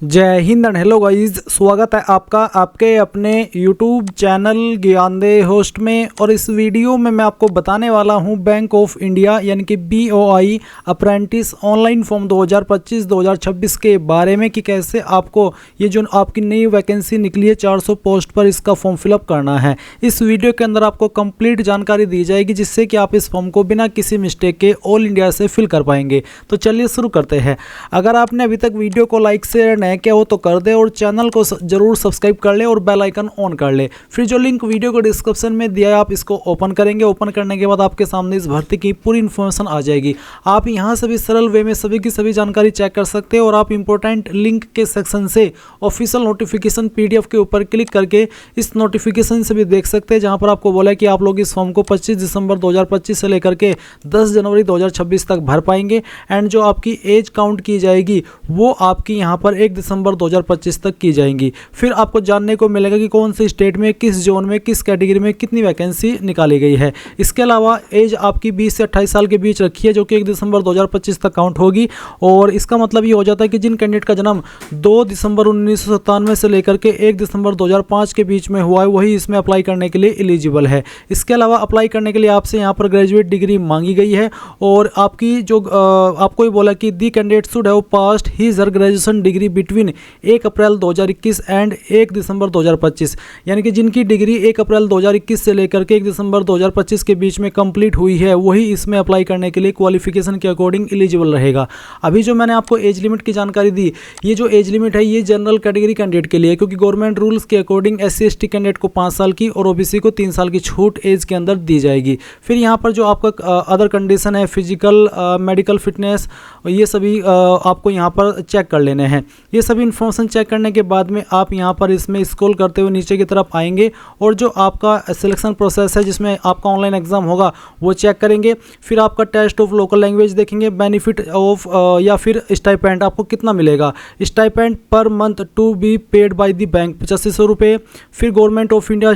जय Hind and hello guys, स्वागत है आपका आपके अपने YouTube चैनल ज्ञानदे होस्ट में। और इस वीडियो में मैं आपको बताने वाला हूं बैंक ऑफ इंडिया यानी कि BOI अप्रेंटिस ऑनलाइन फॉर्म 2025-2026 के बारे में कि कैसे आपको ये जो आपकी नई वैकेंसी निकली है 400 पोस्ट पर, इसका फॉर्म फिलअप करना है। इस वीडियो के अंदर आपको कंप्लीट जानकारी दी जाएगी जिससे कि आप इस फॉर्म को बिना किसी मिस्टेक के ऑल इंडिया से फिल कर पाएंगे। तो चलिए शुरू करते हैं। अगर आपने अभी तक वीडियो को लाइक शेयर नए क्या हो तो कर दे और चैनल को जरूर सब्सक्राइब कर ले और बेल आइकन ऑन कर ले। फिर जो लिंक वीडियो को डिस्क्रिप्शन में दिया है आप इसको ओपन करेंगे। ओपन करने के बाद आपके सामने इस भर्ती की पूरी इन्फॉर्मेशन आ जाएगी। आप यहां से भी सरल वे में सभी की सभी जानकारी चेक कर सकते हैं और आप इंपॉर्टेंट लिंक के सेक्शन से ऑफिशियल नोटिफिकेशन PDF के ऊपर क्लिक करके इस नोटिफिकेशन से भी देख सकते हैं, जहां पर आपको बोला है कि आप लोग इस फॉर्म को 25 दिसंबर 2025 से लेकर के 10 जनवरी 2026 तक भर पाएंगे। एंड जो आपकी एज काउंट की जाएगी वो आपकी यहाँ पर 1 दिसंबर 2025 तक की जाएंगी। फिर आपको जानने को मिलेगा कि कौन से स्टेट में, किस जोन में, किस कैटेगरी में कितनी वैकेंसी निकाली गई है। इसके अलावा एज आपकी 20 से 28 साल के बीच रखी है, जो कि 1 दिसंबर 2025 तक काउंट होगी। और इसका मतलब ये हो जाता है कि जिन कैंडिडेट का जन्म 2 दिसंबर 1997 से लेकर के 1 दिसंबर 2005 के बीच में हुआ है वही इसमें अप्लाई करने के लिए एलिजिबल है। इसके अलावा अप्लाई करने के लिए आपसे यहाँ पर ग्रेजुएट डिग्री मांगी गई है और आपकी जो आपको ये बोला कि the candidate should have passed his और graduation degree between 1 April 2021 and 1 December 2025, यानी कि जिनकी डिग्री 1 अप्रैल 2021 से लेकर के 1 दिसंबर 2025 के बीच में कंप्लीट हुई है वही इसमें अप्लाई करने के लिए क्वालिफिकेशन के अकॉर्डिंग एलिजिबल रहेगा। अभी जो मैंने आपको एज लिमिट की जानकारी दी, ये जो एज लिमिट है ये जनरल कैटेगरी कैंडिडेट के लिए, क्योंकि गवर्नमेंट रूल्स के अकॉर्डिंग SC/ST कैंडिडेट को 5 साल की और OBC को 3 साल की छूट एज के अंदर दी जाएगी। फिर यहाँ पर जो आपका अदर कंडीशन है, फिजिकल मेडिकल फिटनेस, ये सभी आपको यहाँ पर चेक कर लेने हैं। ये सभी इन्फॉर्मेशन चेक करने के बाद में आप यहाँ पर इसमें स्क्रॉल करते हुए नीचे की तरफ आएंगे और जो आपका सिलेक्शन प्रोसेस है जिसमें आपका ऑनलाइन एग्जाम होगा वो चेक करेंगे। फिर आपका टेस्ट ऑफ लोकल लैंग्वेज देखेंगे, बेनिफिट ऑफ या फिर स्टाइपेंड आपको कितना मिलेगा। Stipend per month to be paid by the bank 8500 रुपये। फिर government of India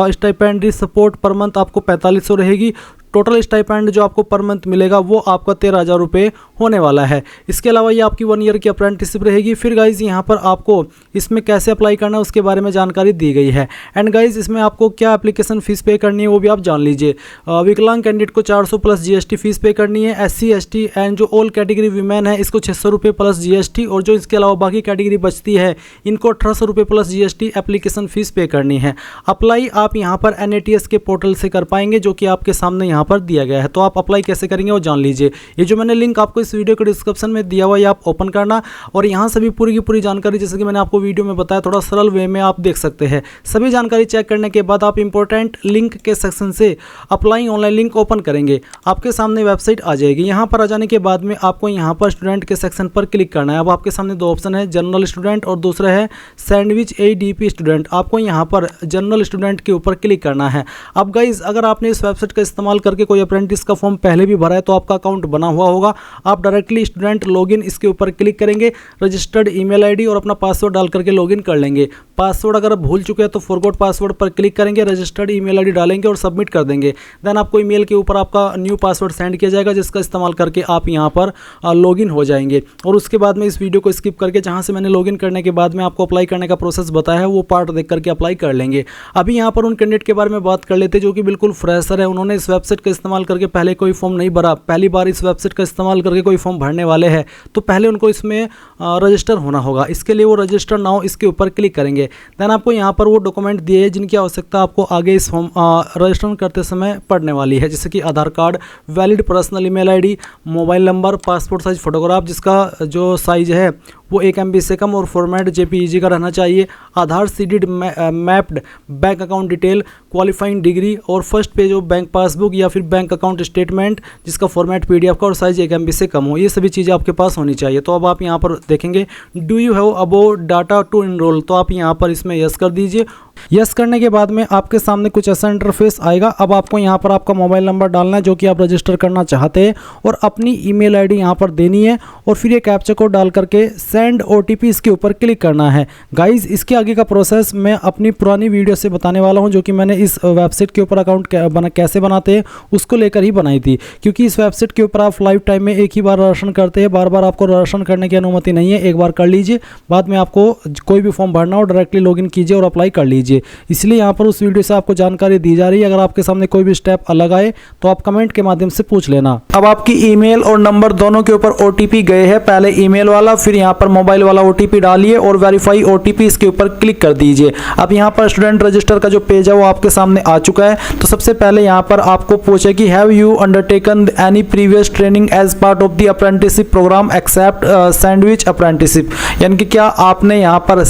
stipendiary support per month आपको 4500 रहेगी। टोटल स्टाइपेंड जो आपको पर मंथ मिलेगा वो आपका 13,000 रुपये होने वाला है। इसके अलावा ये आपकी 1 ईयर की अप्रेंटिसशिप रहेगी। फिर गाइज यहाँ पर आपको इसमें कैसे अप्लाई करना है उसके बारे में जानकारी दी गई है। एंड गाइज इसमें आपको क्या एप्लीकेशन फ़ीस पे करनी है वो भी आप जान लीजिए। विकलांग कैंडिडेट को 400 प्लस GST फीस पे करनी है। SC/ST एंड जो ऑल कैटेगरी वीमेन है इसको 600 रुपये प्लस GST, और जो इसके अलावा बाकी कैटेगरी बचती है इनको 1800 रुपये प्लस GST एप्लीकेशन फ़ीस पे करनी है। अप्लाई आप यहाँ पर NATS के पोर्टल से कर पाएंगे जो कि आपके सामने यहाँ पर दिया गया है। तो आप अप्लाई कैसे करेंगे वो जान लीजिए। ये जो मैंने लिंक आपको इस वीडियो के डिस्क्रिप्शन में दिया हुआ है आप ओपन करना और यहाँ से भी पूरी की पूरी जानकारी जैसे कि मैंने आपको वीडियो में बताया थोड़ा सरल वे में आप देख सकते हैं। सभी जानकारी चेक करने के बाद आप इंपॉर्टेंट लिंक के सेक्शन से अप्लाई ऑनलाइन लिंक ओपन करेंगे, आपके सामने वेबसाइट आ जाएगी। यहाँ पर आ जाने के बाद में आपको यहाँ पर स्टूडेंट के सेक्शन पर क्लिक करना है। अब आपके सामने 2 ऑप्शन है, जनरल स्टूडेंट और दूसरा है सैंडविच ADP स्टूडेंट। आपको यहाँ पर जनरल स्टूडेंट के ऊपर क्लिक करना है। अब गाइज अगर आपने इस वेबसाइट का इस्तेमाल करके कोई अप्रेंटिस का फॉर्म पहले भी भरा है तो आपका अकाउंट बना हुआ होगा। आप डायरेक्टली स्टूडेंट लॉगिन इसके ऊपर क्लिक करेंगे, रजिस्टर्ड ईमेल आईडी और अपना पासवर्ड डाल करके लॉगिन कर लेंगे। पासवर्ड अगर आप भूल चुके हैं तो फॉरगॉट पासवर्ड पर क्लिक करेंगे, रजिस्टर्ड ईमेल आईडी डालेंगे और सबमिट कर देंगे। देन आपको ईमेल के ऊपर आपका न्यू पासवर्ड सेंड किया जाएगा जिसका इस्तेमाल करके आप यहाँ पर लॉगिन हो जाएंगे। और उसके बाद में इस वीडियो को स्किप करके जहाँ से मैंने लॉगिन करने के बाद में आपको अप्लाई करने का प्रोसेस बताया है वो पार्ट देख करके अप्लाई कर लेंगे। अभी यहाँ पर उन कैंडिडेट के बारे में बात कर लेते जो कि बिल्कुल फ्रेशर है, उन्होंने इस वेबसाइट का इस्तेमाल करके पहले कोई फॉर्म नहीं भरा, पहली बार इस वेबसाइट का इस्तेमाल करके कोई फॉर्म भरने वाले हैं तो पहले उनको इसमें रजिस्टर होना होगा। इसके लिए वो रजिस्टर नाउ इसके ऊपर क्लिक करेंगे। देन आपको यहाँ पर वो डॉक्यूमेंट दिए हैं जिनकी आवश्यकता आपको आगे इस फॉर्म रजिस्टर करते समय पड़ने वाली है, जैसे कि Aadhaar card, valid personal email ID, mobile number, passport size photograph जिसका जो साइज है वो 1 MB से कम और फॉर्मेट JPEG का रहना चाहिए, Aadhaar seeded mapped bank account detail, qualifying degree और first page of bank passbook या फिर बैंक अकाउंट स्टेटमेंट जिसका फॉर्मेट PDF का और साइज 1 MB से कम हो। ये सभी चीज़ें आपके पास होनी चाहिए। तो अब आप यहाँ पर देखेंगे do you have above data to enrol, तो आप यहाँ पर इसमें यस कर दीजिए। यस करने के बाद में आपके सामने कुछ ऐसा इंटरफेस आएगा। अब आपको यहाँ पर आपका मोबाइल नंबर डालना है जो कि आप रजिस्टर करना चाहते हैं और अपनी ईमेल आईडी यहाँ पर देनी है और फिर ये कैप्चा कोड डाल करके सेंड ओटीपी इसके ऊपर क्लिक करना है। गाइज इसके आगे का प्रोसेस मैं अपनी पुरानी वीडियो से बताने वाला हूँ जो कि मैंने इस वेबसाइट के ऊपर अकाउंट कैसे बनाते हैं उसको लेकर ही बनाई थी, क्योंकि इस वेबसाइट के ऊपर आप लाइफ टाइम में एक ही बार रजिस्ट्रेशन करते हैं, बार बार आपको रजिस्ट्रेशन करने की अनुमति नहीं है। एक बार कर लीजिए, बाद में आपको कोई भी फॉर्म भरना हो डायरेक्टली लॉगिन कीजिए और अप्लाई कर लीजिए। इसलिए यहाँ पर उस वीडियो से आपको जानकारी दी जा रही है। अगर आपके सामने कोई भी स्टेप अलग आए तो आप कमेंट के माध्यम से पूछ लेना। अब आपकी ईमेल और नंबर दोनों के ऊपर ओटीपी गए हैं, पहले ईमेल वाला फिर यहाँ पर मोबाइल वाला ओटीपी डालिए और वेरीफाई ओटीपी इसके ऊपर क्लिक कर दीजिए। अब यहाँ पर स्टूडेंट रजिस्टर का जो पेज है वो आपके सामने आ चुका है। तो सबसे पहले यहाँ पर आपको पूछे कि have you undertaken any previous training as part of the apprenticeship programme except sandwich apprenticeship, यानी कि क्या आपने यहाँ पर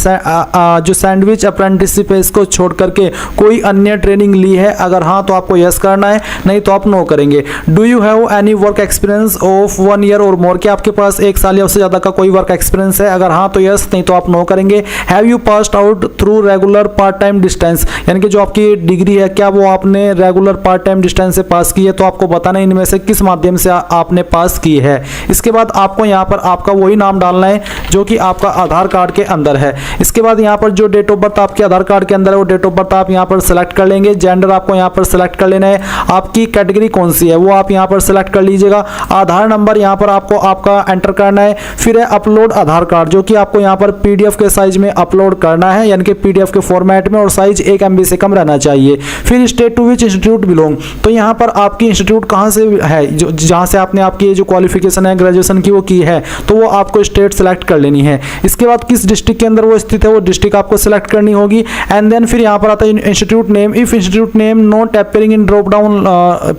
जो सैंडविच अप्रेंटिसशिप है इसको छोड़ करके कोई अन्य ट्रेनिंग ली है। अगर हाँ तो आपको यस करना है, नहीं तो आप नो करेंगे। Do you have any work experience of 1 year और मोर, क्या आपके पास 1 साल या उससे ज़्यादा का कोई वर्क एक्सपीरियंस है। अगर हाँ तो यस, नहीं तो आप नो करेंगे। Have you passed out through regular part time distance, यानी कि जो आपकी डिग्री है क्या वो आपने रेगुलर पार्ट टाइम डिस्टेंस से पास की है। तो आपको बताना है इनमें से किस माध्यम से आपने पास की है। इसके बाद आपको यहाँ पर आपका वही नाम डालना है जो कि आपका आधार कार्ड के अंदर है। इसके बाद यहाँ पर जो डेट ऑफ बर्थ आपके आधार कार्ड के अंदर है वो डेट ऑफ बर्थ आप यहाँ पर सेलेक्ट कर लेंगे। जेंडर आपको यहाँ पर सेलेक्ट कर लेना है। आपकी कैटेगरी कौन सी है वो आप यहाँ पर सेलेक्ट कर लीजिएगा। आधार नंबर यहाँ पर आपको आपका एंटर करना है। फिर है अपलोड आधार कार्ड, जो कि आपको यहाँ पर पीडीएफ के साइज में अपलोड करना है, यानी कि पीडीएफ के फॉर्मेट में, और साइज 1 MB से कम रहना चाहिए। फिर state to which institute belong, तो यहाँ पर आपकी इंस्टीट्यूट कहाँ से है, जो जहाँ से आपने आपकी जो क्वालिफिकेशन है ग्रेजुएशन की वो की है, तो वो आपको स्टेट सेलेक्ट कर लेनी है। इसके बाद किस डिस्ट्रिक्ट के अंदर वो स्थित है वो डिस्ट्रिक्ट आपको सेलेक्ट करनी होगी। एंड देन फिर यहाँ पर आता है institute name. If institute name not appearing in drop down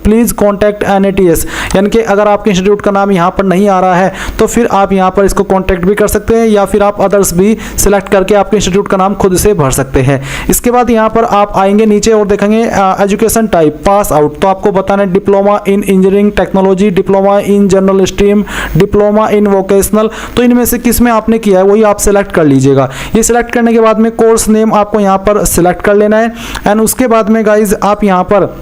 please contact NATS, यानी कि अगर आपके इंस्टीट्यूट का नाम यहाँ पर नहीं आ रहा है तो फिर आप यहाँ पर इसको कॉन्टैक्ट भी कर सकते हैं, या फिर आप अदर्स भी सिलेक्ट करके आपके इंस्टीट्यूट का नाम खुद से भर सकते हैं। इसके बाद यहाँ पर आप आएंगे नीचे और देखेंगे एजुकेशन टाइप पास आउट, तो आपको बताना है diploma in engineering technology, diploma in general stream, diploma in vocational. तो इनमें से किस में आपने किया है वही आप सिलेक्ट कर लीजिएगा। ये सिलेक्ट करने के बाद में कोर्स नेम आपको यहाँ पर सिलेक्ट कर लेना है। एंड उसके बाद में गाइज आप यहाँ पर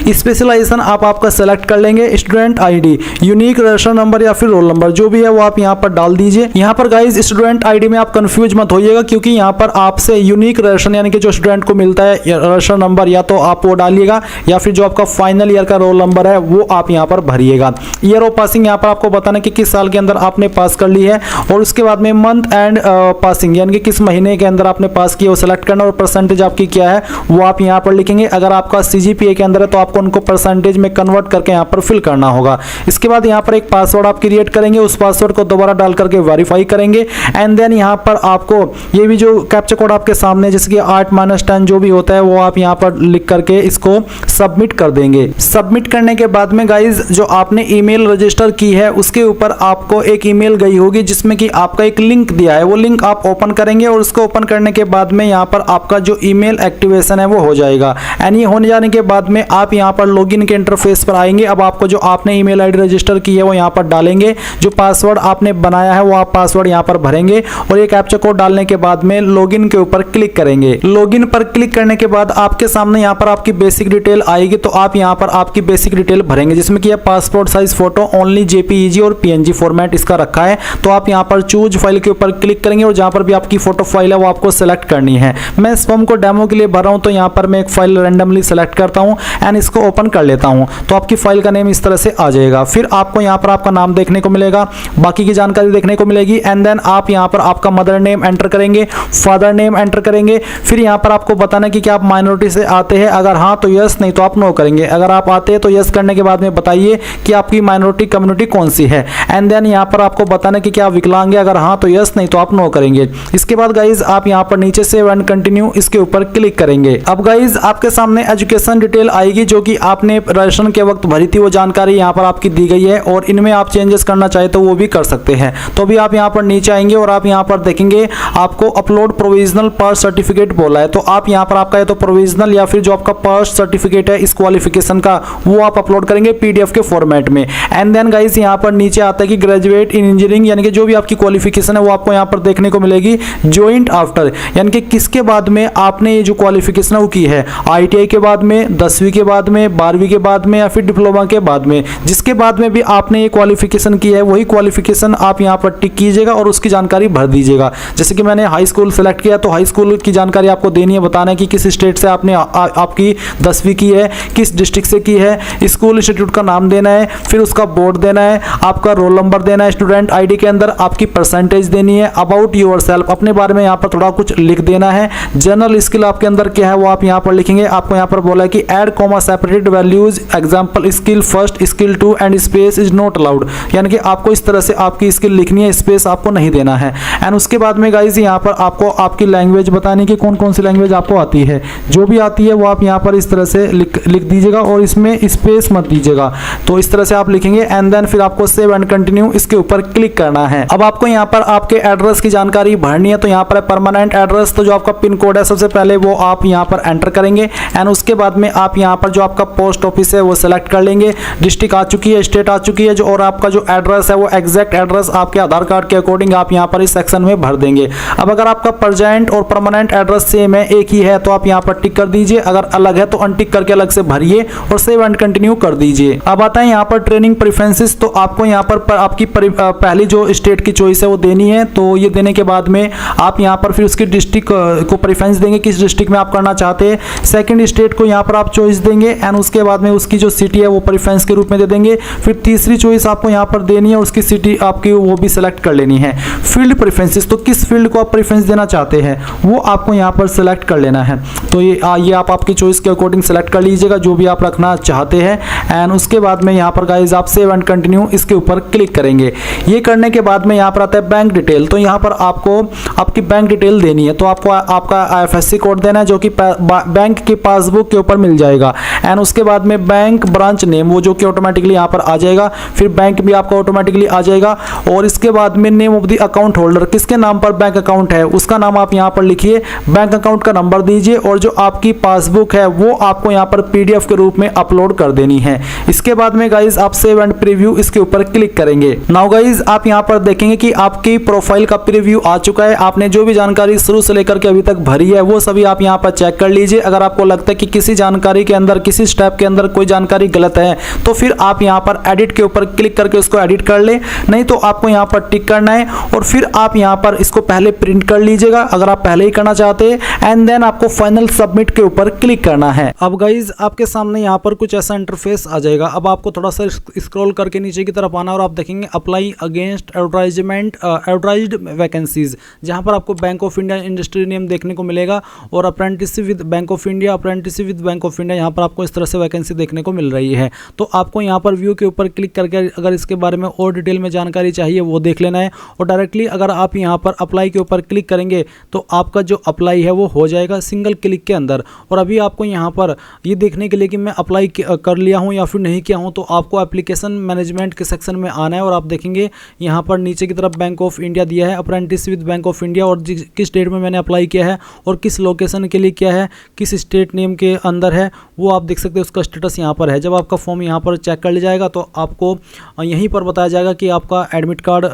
स्पेशलाइजेशन आप आपका सेलेक्ट कर लेंगे। Student ID, unique register number या फिर रोल नंबर जो भी है वो आप यहाँ पर डाल दीजिए। यहाँ पर गाइज स्टूडेंट आईडी में आप कंफ्यूज मत होइएगा, क्योंकि यहाँ पर आपसे यूनिक रजिस्टर यानी कि जो स्टूडेंट को मिलता है रजिस्टर नंबर या तो आप वो डालिएगा, या फिर जो आपका फाइनल ईयर का रोल नंबर है वो आप यहाँ पर भरिएगा। ईयर ऑफ पासिंग यहाँ पर आपको बताना कि किस साल के अंदर आपने पास कर ली है, और उसके बाद में मंथ एंड पासिंग यानी कि किस महीने के अंदर आपने पास किया वो सेलेक्ट करना, और परसेंटेज आपकी क्या है वो आप यहाँ पर लिखेंगे। अगर आपका CGPA के अंदर है तो आपको उनको परसेंटेज में कन्वर्ट करके यहाँ पर फिल करना होगा। इसके बाद यहाँ पर एक पासवर्ड आप क्रिएट करेंगे, उस पासवर्ड को दोबारा डाल करके वेरीफाई करेंगे। एंड देन यहाँ पर आपको ये भी जो कैप्चा कोड आपके सामने जैसे कि 8-10 जो भी होता है वो आप यहाँ पर लिख करके इसको सबमिट कर देंगे। सबमिट करने के बाद में गाइज जो आपने ईमेल रजिस्टर की है उसके ऊपर आपको एक ईमेल गई होगी जिसमें कि आपका एक लिंक दिया है, वो लिंक आप ओपन करेंगे और उसको ओपन करने के बाद में यहाँ पर आपका जो ईमेल एक्टिवेशन है वो हो जाएगा। एंड ये होने जाने के बाद में आप यहाँ पर लॉगिन के इंटरफेस पर आएंगे। अब आपको जो आपने ईमेल आईडी रजिस्टर की है वो यहाँ पर डालेंगे, जो पासवर्ड आपने बनाया है वो आप पासवर्ड यहाँ पर भरेंगे, और ये कैप्चा कोड डालने के बाद में लॉगिन के ऊपर क्लिक करेंगे। लॉगिन पर क्लिक करने के बाद आपके सामने यहाँ पर आपकी बेसिक डिटेल आएगी, तो आप यहाँ पर आपकी बेसिक डिटेल भरेंगे, जिसमें कि passport size photo only JPEG और PNG फॉर्मेट इसका रखा है। तो आप यहाँ पर चूज फाइल के ऊपर क्लिक करेंगे और जहाँ पर भी आपकी फोटो फाइल है वो आपको सेलेक्ट करनी है। मैं इस फॉर्म को डेमो के लिए भर रहा हूँ, तो यहाँ पर मैं एक फाइल रैंडमली सेलेक्ट करता हूँ एंड इसको ओपन कर लेता हूँ, तो आपकी फाइल का नेम इस तरह से आ जाएगा। फिर आपको यहाँ पर आपका नाम देखने को मिलेगा, बाकी की जानकारी देखने को मिलेगी। एंड देन आप यहाँ पर आपका मदर नेम एंटर करेंगे, फादर नेम एंटर करेंगे। फिर यहाँ पर आपको बताना कि क्या आप माइनॉरिटी से आते हैं, अगर हाँ तो यस, नहीं तो आप नो करेंगे। अगर आप आते हैं तो यस करने के बाद में बताइए कि आपकी माइनॉरिटी कम्युनिटी कौन सी है। एंड देन यहाँ पर आपको बताना कि क्या विकलांग है, अगर हाँ तो यस, नहीं तो आप नो करेंगे। इसके बाद गाइज आप यहाँ पर नीचे सेव एंड कंटिन्यू इसके ऊपर क्लिक करेंगे। अब गाइज आपके सामने एजुकेशन डिटेल आएगी, जो कि आपने रजिस्ट्रेशन के वक्त भरी थी वो जानकारी यहाँ पर आपकी दी गई है, और इनमें आप चेंजेस करना चाहे तो वो भी कर सकते हैं। तो अभी आप यहाँ पर नीचे आएंगे और आप यहाँ पर देखेंगे आपको अपलोड प्रोविजनल पास सर्टिफिकेट बोला है। तो आप यहाँ पर आपका या तो प्रोविजनल या फिर जो आपका पास सर्टिफिकेट है इस क्वालिफिकेशन का वो आप अपलोड करेंगे पीडीएफ के फॉर्मेट में। एंड देन गाइस यहाँ पर नीचे आता है कि ग्रेजुएट इन इंजीनियरिंग, यानी कि जो भी आपकी क्वालिफिकेशन है वो आपको यहाँ पर देखने को मिलेगी जॉइंट आफ्टर, यानी कि किसके बाद में आपने ये जो क्वालिफिकेशन है वो की है, आईटीआई के बाद में, 10वीं के बाद में, 12वीं के बाद में, या फिर डिप्लोमा के बाद में। जिसके बाद में भी आपने ये क्वालिफिकेशन की है वही क्वालिफिकेशन आप यहाँ पर टिक कीजिएगा और उसकी जानकारी भर दीजिएगा। जैसे कि मैंने हाई स्कूल सेलेक्ट किया तो हाई स्कूल की जानकारी आपको देनी है, बताना है कि किस स्टेट से आपने आपकी 10वीं की है, किस डिस्ट्रिक्ट से की है, स्कूल इंस्टीट्यूट का नाम देना है, फिर उसका बोर्ड देना है, आपका रोल नंबर देना है, स्टूडेंट आईडी के अंदर आपकी परसेंटेज देनी है, अबाउट योरसेल्फ अपने बारे में यहाँ पर थोड़ा कुछ लिख देना है, जनरल स्किल आपके अंदर क्या है वो आप यहाँ पर लिखेंगे। आपको यहाँ पर बोला है कि add comma separated values example skill first, skill 2 and space is not allowed, यानी कि आपको इस तरह से आपकी स्किल लिखनी है, स्पेस आपको नहीं देना है। एंड उसके बाद में गाइज यहाँ पर आपको आपकी लैंग्वेज बतानी कि कौन कौन सी लैंग्वेज आपको आती है, जो भी आती है वो आप यहाँ पर इस तरह से लिख दीजिएगा और इसमें स्पेस मत दीजिएगा। तो इस तरह से आप लिखेंगे एंड देन फिर आपको सेव एंड कंटिन्यू इसके ऊपर क्लिक करना है। अब आपको यहाँ पर आपके एड्रेस की जानकारी भरनी है, तो यहाँ पर परमानेंट एड्रेस, तो जो आपका पिन कोड है सबसे पहले वो आप यहाँ पर एंटर करेंगे। एंड उसके बाद में आप यहाँ पर जो आपका पोस्ट ऑफिस है वो सेलेक्ट कर लेंगे, डिस्ट्रिक्ट आ चुकी है, स्टेट आ चुकी है जो, और आपका जो एड्रेस है वो एग्जैक्ट एड्रेस आपके आधार कार्ड के अकॉर्डिंग आप यहाँ पर इस सेक्शन में भर देंगे। अब अगर आपका प्रेजेंट और परमानेंट एड्रेस सेम है, एक ही है, तो आप यहाँ पर टिक कर दीजिए, अगर अलग है तो अनटिक करके अलग से भरिए और सेव एंड कंटिन्यू कर दीजिए। अब आता है यहाँ पर ट्रेनिंग प्रेफरेंसेस, तो आपको यहाँ पर आपकी पहली जो स्टेट की चॉइस है वो देनी है। तो ये देने के बाद में आप यहाँ पर फिर उसकी डिस्ट्रिक्ट को प्रेफरेंस देंगे, किस डिस्ट्रिक्ट में आप करना चाहते हैं। सेकंड स्टेट को यहाँ पर आप चॉइस देंगे एंड उसके बाद में उसकी जो सिटी है वो प्रेफरेंस के रूप में दे देंगे। फिर तीसरी चॉइस आपको यहाँ पर देनी है, उसकी सिटी आपकी वो भी सिलेक्ट कर लेनी है। फील्ड प्रेफरेंसेस, तो किस फील्ड को आप प्रेफरेंस देना चाहते हैं वो आपको यहाँ पर सिलेक्ट कर लेना है। तो ये आप आपकी चॉइस के अकॉर्डिंग सेलेक्ट कर लीजिएगा जो भी आप रखना चाहते हैं। एंड उसके बाद में यहाँ पर गाइज आप सेव एंड कंटिन्यू इसके ऊपर क्लिक करेंगे। ये करने के बाद में यहाँ पर आता है बैंक डिटेल, तो यहाँ पर आपको आपकी बैंक डिटेल देनी है। तो आपको आपका आईएफएससी कोड देना है जो कि बैंक की पासबुक के ऊपर मिल जाएगा। एंड उसके बाद में बैंक ब्रांच नेम वो जो कि ऑटोमेटिकली यहाँ पर आ जाएगा, फिर बैंक भी आपका ऑटोमेटिकली आ जाएगा। और इसके बाद में name of the account holder, किसके नाम पर बैंक अकाउंट है उसका नाम आप यहाँ पर लिखिए, बैंक अकाउंट का नंबर दीजिए और जो आपकी पासबुक है वो आपको यहाँ पर पीडीएफ के रूप में अपलोड कर देनी है। इसके बाद में गाइज आप सेव एंड प्रीव्यू इसके ऊपर क्लिक करेंगे। नाउ गाइज आप यहाँ पर देखेंगे कि आपकी प्रोफाइल का प्रीव्यू आ चुका है। आपने जो भी जानकारी शुरू से लेकर के अभी तक भरी है वो सभी आप यहाँ पर चेक कर लीजिए। अगर आपको लगता है कि किसी जानकारी के अंदर, किसी स्टेप के अंदर कोई जानकारी गलत है तो फिर आप यहाँ पर एडिट के ऊपर क्लिक करके उसको एडिट कर ले, नहीं तो आपको यहाँ पर टिक करना है और फिर आप यहाँ पर इसको पहले प्रिंट कर लीजिएगा अगर आप पहले ही करना चाहते हैं। एंड देन आपको फाइनल सबमिट के ऊपर क्लिक करना है। अब गाइज आपके सामने यहाँ पर कुछ ऐसा इंटरफेस आ जाएगा। अब आपको थोड़ा सा स्क्रॉल करके नीचे की तरफ आना और आप देखेंगे अप्लाई अगेंस्ट एडवर्टाइज्ड वैकेंसीज, जहाँ पर आपको bank of India industry name देखने को मिलेगा और apprenticeship with bank of India, apprenticeship with bank of India, यहाँ पर आपको इस तरह से वैकेंसी देखने को मिल रही है। तो आपको यहाँ पर व्यू के ऊपर क्लिक करके अगर इसके बारे में और डिटेल में जानकारी चाहिए वो देख लेना है। और डायरेक्टली अगर आप यहाँ पर अप्लाई के ऊपर क्लिक करेंगे तो आपका जो अप्लाई है वो हो जाएगा सिंगल क्लिक के अंदर। और अभी आपको यहाँ पर ये देखने के लिए कि मैं अप्लाई कर लिया हूँ या फिर नहीं किया हूँ, तो आपको एप्लीकेशन मैनेजमेंट के सेक्शन में आना है और आप देखेंगे यहाँ पर नीचे की तरफ बैंक ऑफ इंडिया दिया है, apprentice with bank of India, और किस डेट में मैंने अप्लाई किया है और किस लोकेशन के लिए किया है, किस स्टेट नेम के अंदर है वो आप देख सकते हैं। उसका स्टेटस यहाँ पर है। जब आपका फॉर्म यहाँ पर चेक कर लिया जाएगा तो आपको यहीं पर बताया जाएगा कि आपका एडमिट कार्ड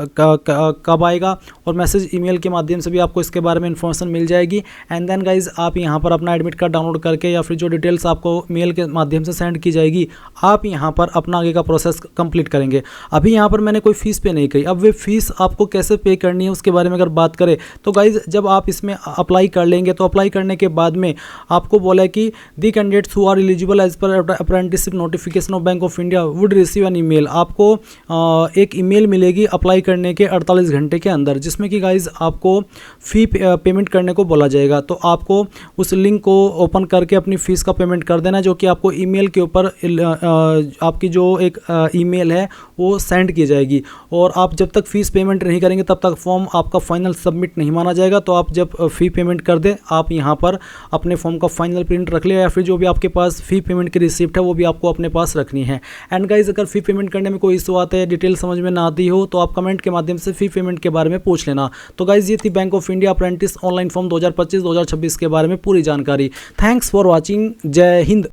कब आएगा और मैसेज ईमेल के माध्यम से भी आपको इसके बारे में इन्फॉर्मेशन मिल जाएगी। एंड देन गाइज आप यहाँ पर अपना एडमिट कार्ड डाउनलोड करके या फिर जो डिटेल्स आपको मेल के माध्यम से सेंड की जाएगी आप यहाँ पर अपना आगे का प्रोसेस कंप्लीट करेंगे। अभी यहाँ पर मैंने कोई फीस पे नहीं की। अब वे फीस आपको कैसे पे करनी है उसके बारे में अगर बात करें तो गाइज जब आप इसमें अप्लाई कर लेंगे तो अप्लाई करने के बाद में आपको बोला है कि the candidates who are eligible as per apprenticeship notification of Bank of India would receive an email. आपको एक ईमेल मिलेगी अप्लाई करने के 48 घंटे के अंदर, जिसमें कि गाइज आपको फ़ी पेमेंट करने को बोला जाएगा। तो आपको उस लिंक को ओपन करके अपनी फ़ीस का पेमेंट कर देना, जो कि आपको ईमेल के ऊपर आपकी जो एक ईमेल है वो सेंड की जाएगी। और आप जब तक फ़ीस पेमेंट नहीं करेंगे तब तक फॉर्म आपका फाइनल सबमिट नहीं माना जाएगा। तो आप जब फ़ी पेमेंट कर दें आप यहाँ पर अपने फॉर्म का फाइनल प्रिंट रख ले या फिर जो भी आपके पास फ़ी पेमेंट की रिसिप्ट है वो भी आपको अपने पास रखनी है। एंड गाइज अगर फ़ी पेमेंट करने में कोई इशू आता है, डिटेल समझ में ना आती हो, तो आप कमेंट के माध्यम से फ़ी पेमेंट के बारे में पूछ लेना। तो गाइज ये थी bank of India apprentice online form 2025-2026 के बारे में पूरी जानकारी। Thanks for watching. जय हिंद।